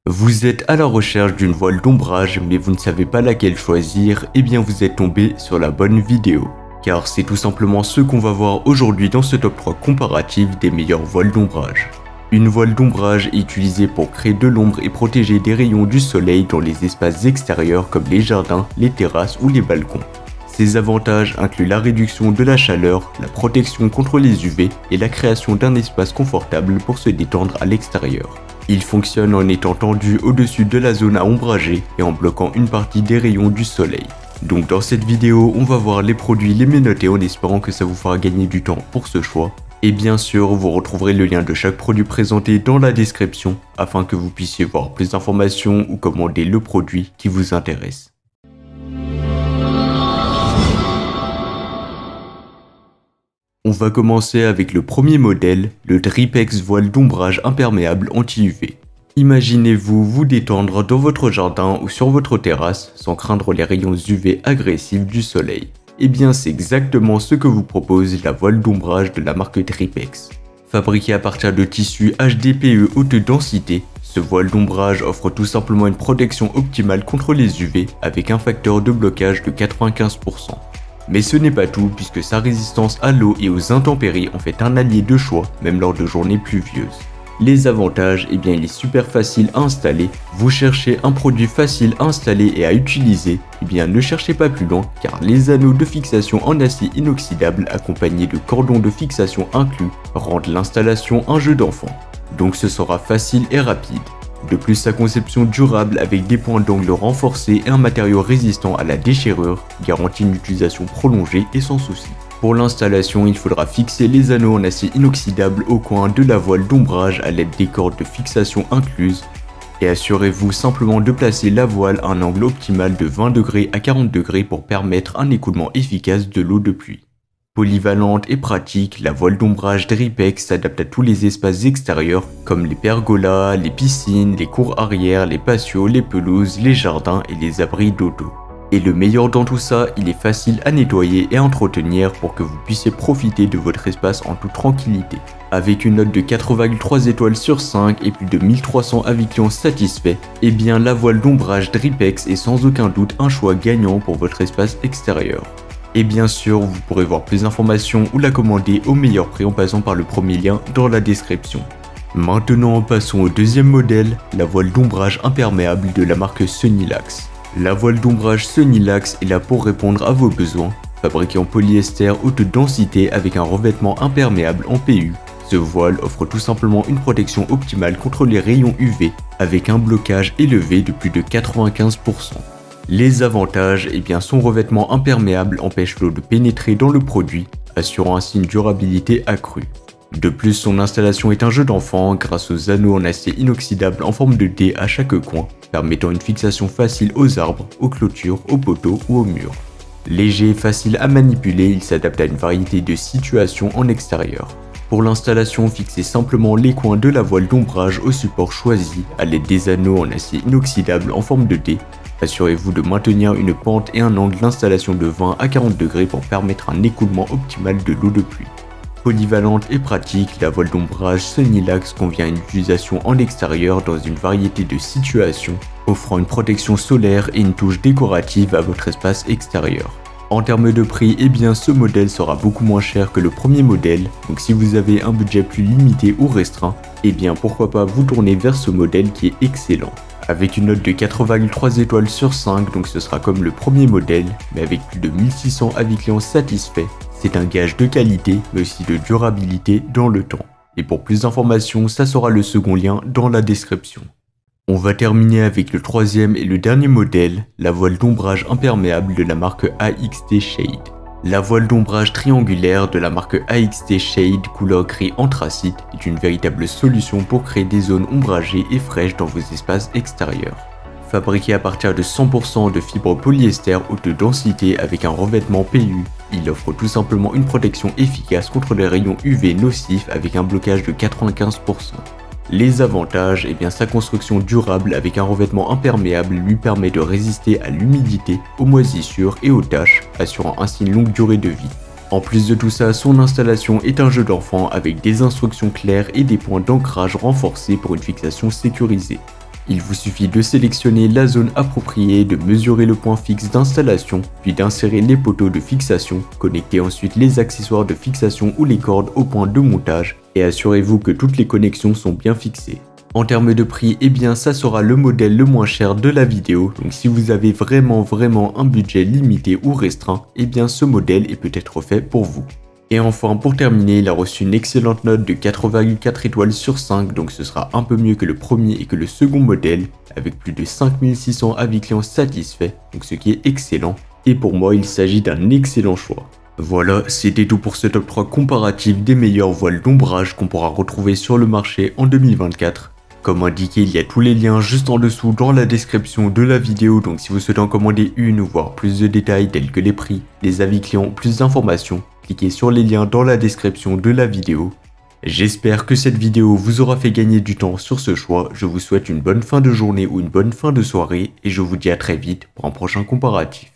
Vous êtes à la recherche d'une voile d'ombrage mais vous ne savez pas laquelle choisir, et bien vous êtes tombé sur la bonne vidéo. Car c'est tout simplement ce qu'on va voir aujourd'hui dans ce top 3 comparatif des meilleures voiles d'ombrage. Une voile d'ombrage est utilisée pour créer de l'ombre et protéger des rayons du soleil dans les espaces extérieurs comme les jardins, les terrasses ou les balcons. Ses avantages incluent la réduction de la chaleur, la protection contre les UV et la création d'un espace confortable pour se détendre à l'extérieur. Il fonctionne en étant tendu au-dessus de la zone à ombrager et en bloquant une partie des rayons du soleil. Donc dans cette vidéo, on va voir les produits les mieux notés en espérant que ça vous fera gagner du temps pour ce choix. Et bien sûr, vous retrouverez le lien de chaque produit présenté dans la description afin que vous puissiez voir plus d'informations ou commander le produit qui vous intéresse. On va commencer avec le premier modèle, le Dripex voile d'ombrage imperméable anti-UV. Imaginez-vous vous détendre dans votre jardin ou sur votre terrasse sans craindre les rayons UV agressifs du soleil. Et bien c'est exactement ce que vous propose la voile d'ombrage de la marque Dripex. Fabriquée à partir de tissu HDPE haute densité, ce voile d'ombrage offre tout simplement une protection optimale contre les UV avec un facteur de blocage de 95%. Mais ce n'est pas tout puisque sa résistance à l'eau et aux intempéries en fait un allié de choix même lors de journées pluvieuses. Les avantages, eh bien il est super facile à installer. Vous cherchez un produit facile à installer et à utiliser, eh bien ne cherchez pas plus loin car les anneaux de fixation en acier inoxydable accompagnés de cordons de fixation inclus rendent l'installation un jeu d'enfant. Donc ce sera facile et rapide. De plus, sa conception durable avec des points d'angle renforcés et un matériau résistant à la déchirure garantit une utilisation prolongée et sans souci. Pour l'installation, il faudra fixer les anneaux en acier inoxydable au coin de la voile d'ombrage à l'aide des cordes de fixation incluses et assurez-vous simplement de placer la voile à un angle optimal de 20 degrés à 40 degrés pour permettre un écoulement efficace de l'eau de pluie. Polyvalente et pratique, la voile d'ombrage Dripex s'adapte à tous les espaces extérieurs comme les pergolas, les piscines, les cours arrière, les patios, les pelouses, les jardins et les abris d'auto. Et le meilleur dans tout ça, il est facile à nettoyer et à entretenir pour que vous puissiez profiter de votre espace en toute tranquillité. Avec une note de 4,3 étoiles sur 5 et plus de 1300 avis clients satisfaits, eh bien la voile d'ombrage Dripex est sans aucun doute un choix gagnant pour votre espace extérieur. Et bien sûr, vous pourrez voir plus d'informations ou la commander au meilleur prix en passant par le premier lien dans la description. Maintenant, passons au deuxième modèle, la voile d'ombrage imperméable de la marque Sunilax. La voile d'ombrage Sunilax est là pour répondre à vos besoins. Fabriquée en polyester haute densité avec un revêtement imperméable en PU, ce voile offre tout simplement une protection optimale contre les rayons UV avec un blocage élevé de plus de 95%. Les avantages, eh bien son revêtement imperméable empêche l'eau de pénétrer dans le produit, assurant ainsi une durabilité accrue. De plus, son installation est un jeu d'enfant grâce aux anneaux en acier inoxydable en forme de D à chaque coin, permettant une fixation facile aux arbres, aux clôtures, aux poteaux ou aux murs. Léger et facile à manipuler, il s'adapte à une variété de situations en extérieur. Pour l'installation, fixez simplement les coins de la voile d'ombrage au support choisi à l'aide des anneaux en acier inoxydable en forme de D. Assurez-vous de maintenir une pente et un angle d'installation de 20 à 40 degrés pour permettre un écoulement optimal de l'eau de pluie. Polyvalente et pratique, la voile d'ombrage Sunilax convient à une utilisation en extérieur dans une variété de situations, offrant une protection solaire et une touche décorative à votre espace extérieur. En termes de prix, eh bien ce modèle sera beaucoup moins cher que le premier modèle, donc si vous avez un budget plus limité ou restreint, eh bien pourquoi pas vous tourner vers ce modèle qui est excellent. Avec une note de 4,3 étoiles sur 5, donc ce sera comme le premier modèle, mais avec plus de 1600 avis clients satisfaits, c'est un gage de qualité, mais aussi de durabilité dans le temps. Et pour plus d'informations, ça sera le second lien dans la description. On va terminer avec le troisième et le dernier modèle, la voile d'ombrage imperméable de la marque AXT Shade. La voile d'ombrage triangulaire de la marque AXT Shade couleur gris anthracite est une véritable solution pour créer des zones ombragées et fraîches dans vos espaces extérieurs. Fabriqué à partir de 100% de fibres polyester haute densité avec un revêtement PU, il offre tout simplement une protection efficace contre les rayons UV nocifs avec un blocage de 95%. Les avantages, eh bien sa construction durable avec un revêtement imperméable lui permet de résister à l'humidité, aux moisissures et aux taches, assurant ainsi une longue durée de vie. En plus de tout ça, son installation est un jeu d'enfant avec des instructions claires et des points d'ancrage renforcés pour une fixation sécurisée. Il vous suffit de sélectionner la zone appropriée, de mesurer le point fixe d'installation, puis d'insérer les poteaux de fixation, connectez ensuite les accessoires de fixation ou les cordes au point de montage et assurez-vous que toutes les connexions sont bien fixées. En termes de prix, eh bien ça sera le modèle le moins cher de la vidéo, donc si vous avez vraiment un budget limité ou restreint, eh bien ce modèle est peut-être fait pour vous. Et enfin, pour terminer, il a reçu une excellente note de 4,4 étoiles sur 5, donc ce sera un peu mieux que le premier et que le second modèle, avec plus de 5600 avis clients satisfaits, donc ce qui est excellent. Et pour moi, il s'agit d'un excellent choix. Voilà, c'était tout pour ce top 3 comparatif des meilleures voiles d'ombrage qu'on pourra retrouver sur le marché en 2024. Comme indiqué, il y a tous les liens juste en dessous dans la description de la vidéo, donc si vous souhaitez en commander une ou voir plus de détails tels que les prix, les avis clients, plus d'informations, cliquez sur les liens dans la description de la vidéo. J'espère que cette vidéo vous aura fait gagner du temps sur ce choix, je vous souhaite une bonne fin de journée ou une bonne fin de soirée et je vous dis à très vite pour un prochain comparatif.